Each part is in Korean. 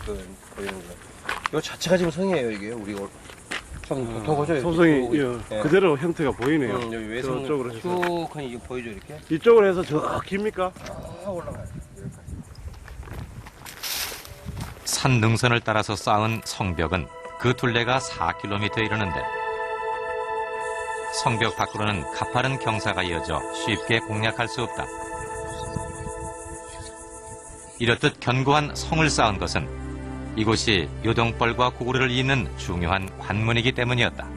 보이는 거. 이거 자체가 지금 성이에요, 이게. 우리 좀 보죠. 소성이 그대로 형태가 보이네요. 여기 외성 저쪽으로 해서. 쭉 하니 이거 보이죠, 이렇게? 이쪽으로 해서 저 깁니까? 올라가요. 산 능선을 따라서 쌓은 성벽은 그 둘레가 4km에 이르는데 성벽 밖으로는 가파른 경사가 이어져 쉽게 공략할 수 없다. 이렇듯 견고한 성을 쌓은 것은 이곳이 요동벌과 고구려를 잇는 중요한 관문이기 때문이었다.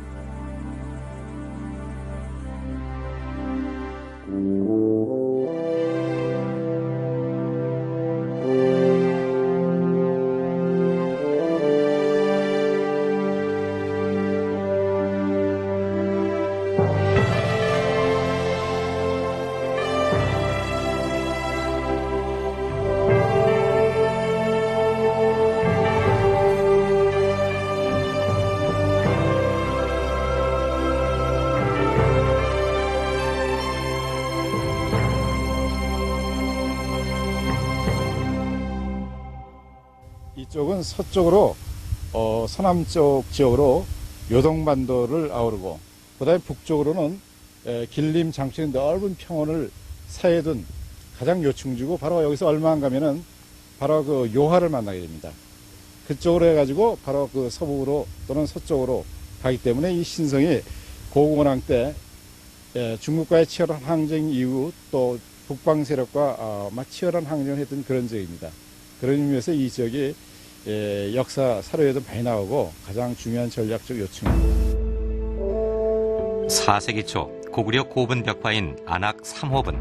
이쪽은 서쪽으로 서남쪽 지역으로 요동반도를 아우르고 그다음에 북쪽으로는 길림 장춘의 넓은 평원을 사이에 둔 가장 요충지고 바로 여기서 얼마 안 가면은 바로 그 요하를 만나게 됩니다. 그쪽으로 해가지고 바로 그 서북으로 또는 서쪽으로 가기 때문에 이 신성이 고구려왕 때 중국과의 치열한 항쟁 이후 또 북방 세력과 치열한 항쟁을 했던 그런 지역입니다. 그런 의미에서 이 지역이 역사 사료에도 많이 나오고 가장 중요한 전략적 요충입니다. 4세기 초 고구려 고분 벽화인 안악 3호분.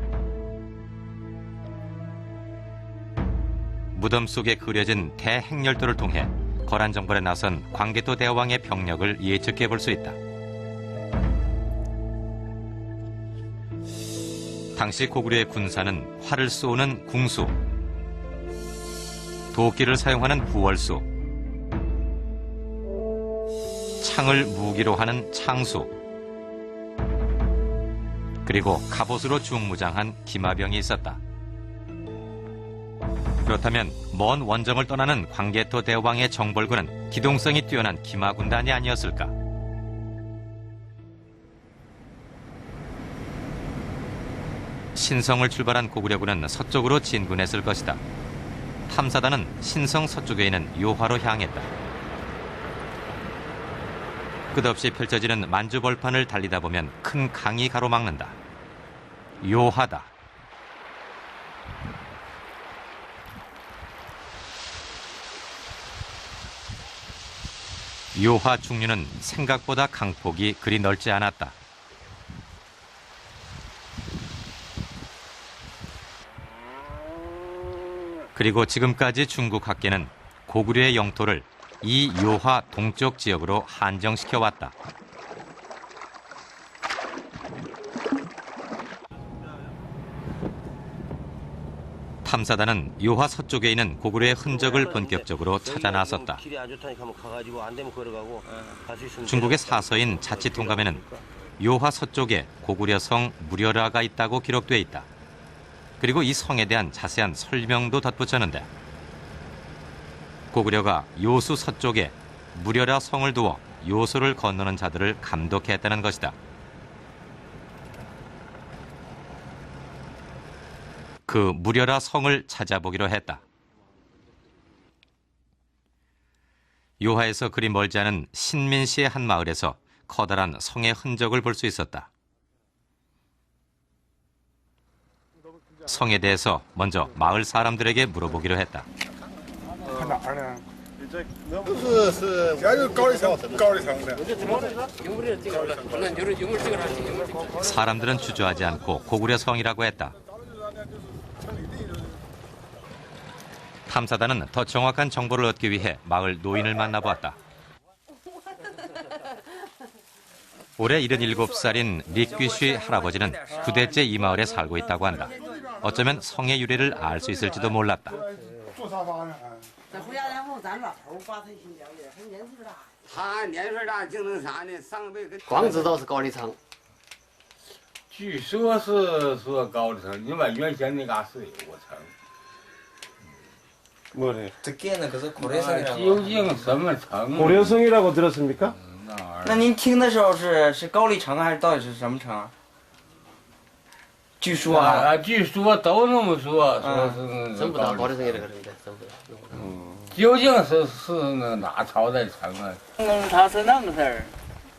무덤 속에 그려진 대행렬도를 통해 거란정벌에 나선 광개토 대왕의 병력을 예측해 볼 수 있다. 당시 고구려의 군사는 활을 쏘는 궁수, 도끼를 사용하는 부월수, 창을 무기로 하는 창수, 그리고 갑옷으로 중무장한 기마병이 있었다. 그렇다면 먼 원정을 떠나는 광개토 대왕의 정벌군은 기동성이 뛰어난 기마군단이 아니었을까? 신성을 출발한 고구려군은 서쪽으로 진군했을 것이다. 탐사단은 신성 서쪽에 있는 요하로 향했다. 끝없이 펼쳐지는 만주벌판을 달리다 보면 큰 강이 가로막는다. 요하다. 요하 중류는 생각보다 강폭이 그리 넓지 않았다. 그리고 지금까지 중국 학계는 고구려의 영토를 이 요하 동쪽 지역으로 한정시켜 왔다. 탐사단은 요하 서쪽에 있는 고구려의 흔적을 본격적으로 찾아 나섰다. 중국의 사서인 자치통감에는 요하 서쪽에 고구려 성 무려라가 있다고 기록돼 있다. 그리고 이 성에 대한 자세한 설명도 덧붙였는데 고구려가 요수 서쪽에 무려라 성을 두어 요수를 건너는 자들을 감독했다는 것이다. 그 무려라 성을 찾아보기로 했다. 요하에서 그리 멀지 않은 신민시의 한 마을에서 커다란 성의 흔적을 볼 수 있었다. 성에 대해서 먼저 마을 사람들에게 물어보기로 했다. 사람들은 주저하지 않고 고구려 성이라고 했다. 탐사단은 더 정확한 정보를 얻기 위해 마을 노인을 만나보았다. 올해 77살인 리귀쉬 할아버지는 9대째 이 마을에 살고 있다고 한다. 어쩌면 성의 유래를 알 수 있을지도 몰랐다. 光知道是高丽仓。据说是说高丽城，因为原先那嘎是有个城。 뭐래? 듣기에는 그래서 고래성이라고. 究竟什么城？ 고려성이라고 들었습니까? 那玩意儿那您听的时候是高丽城还是到底是什么城啊？据说啊，啊，据说都那么说，说是 전부 다 那高丽 고려성이라 그러는데 전부. 究竟是那哪朝代城啊？他是那个事儿，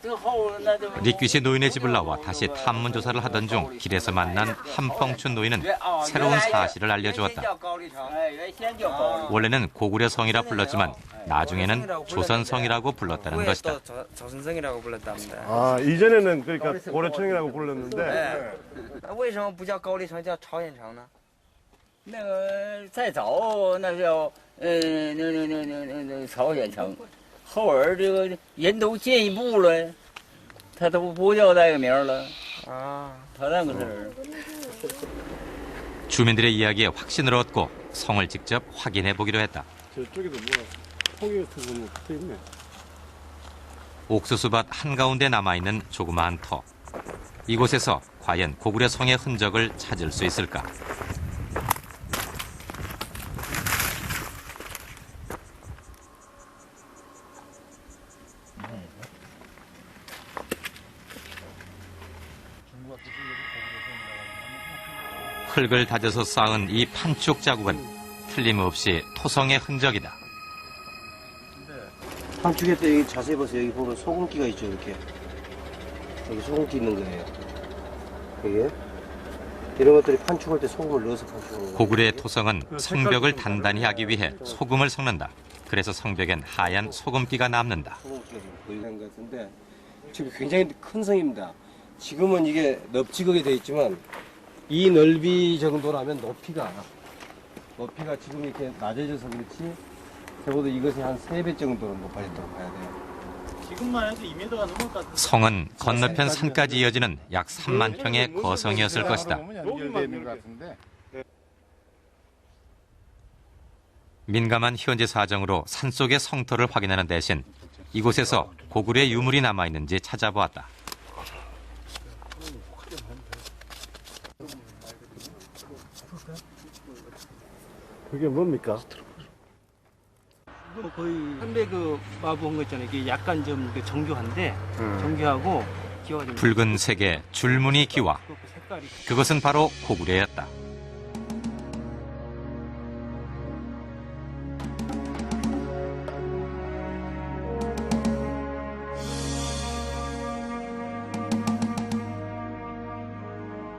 这后那就 리퀴시 노인의 집을 나와 다시 탐문 조사를 하던 중 길에서 만난 한펑춘 노인은 새로운 사실을 알려주었다. 哎，原先叫高丽。 원래는 고구려 성이라 불렀지만 나중에는 조선성이라고 불렀다는 것이다. 조선성이라고 불렀답니다. 아 이전에는 그러니까 고려청이라고 불렀는데 那为什么不叫高丽城，叫朝鲜城呢？那个再早那叫那朝鲜城，后儿这个人都进一步了，他都不叫那个名了，啊，他那个事儿。 주민들의 이야기에 확신을 얻고 성을 직접 확인해 보기로 했다. 저쪽에도 뭐 포기 같은 거뭐 붙어있네. 옥수수밭 한가운데 남아있는 조그마한 터. 이곳에서 과연 고구려 성의 흔적을 찾을 수 있을까? 흙을 다져서 쌓은 이 판축 자국은 틀림없이 토성의 흔적이다. 판축에 때 여기 자세히 보세요. 여기 보면 소금기가 있죠, 이렇게. 여기 소금기 있는 거예요. 이게 이런 것들이 판축할 때 소금을 넣어서 판축하는 거예요. 고구려의 토성은 성벽을 단단히 하기 위해 소금을 섞는다. 그래서 성벽엔 하얀 소금기가 남는다. 소금기가 지금 보이는 것 같은데 지금 굉장히 큰 성입니다. 지금은 이게 넓지겁이 되어 있지만 이 넓이 정도라면 높이가 지금 이렇게 낮아져서 그렇지 적어도 이것이 한 3배 정도는 높아졌다고 봐야 돼요. 성은 건너편 산까지 이어지는 약 3만 평의 거성이었을 것이다. 연결되어 있는 것 같은데. 민감한 현지 사정으로 산속의 성터를 확인하는 대신 이곳에서 고구려의 유물이 남아있는지 찾아보았다. 그게 뭡니까? 이거 거의 한배 그 마부 한 거 있잖아요. 이게 약간 좀 정교한데 정교하고 기와가 좀 붉은색의 줄무늬 기와. 그렇고 색깔이 그것은 바로 고구려였다.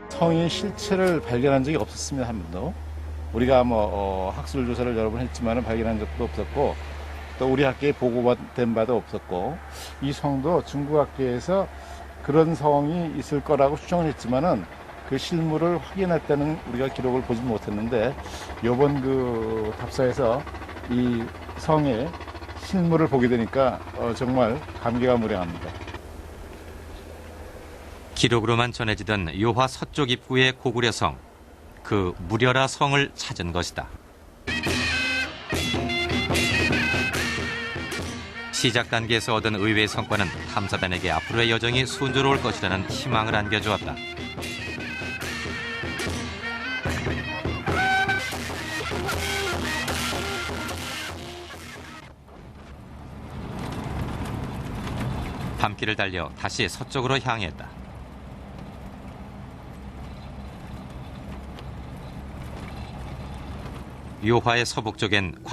성의 실체를 발견한 적이 없었습니다. 한 번도. 우리가 학술 조사를 여러 번 했지만 발견한 적도 없었고 또 우리 학계에 보고된 바도 없었고 이 성도 중국 학계에서 그런 성이 있을 거라고 추정을 했지만은 그 실물을 확인할 때는 우리가 기록을 보지 못했는데 이번 그 답사에서 이 성의 실물을 보게 되니까 정말 감개무량합니다. 기록으로만 전해지던 요화 서쪽 입구의 고구려 성. 그 무려라 성을 찾은 것이다. 시작 단계에서 얻은 의외의 성과는 탐사단에게 앞으로의 여정이 순조로울 것이라는 희망을 안겨주었다. 밤길을 달려 다시 서쪽으로 향했다. 요화의 서북쪽엔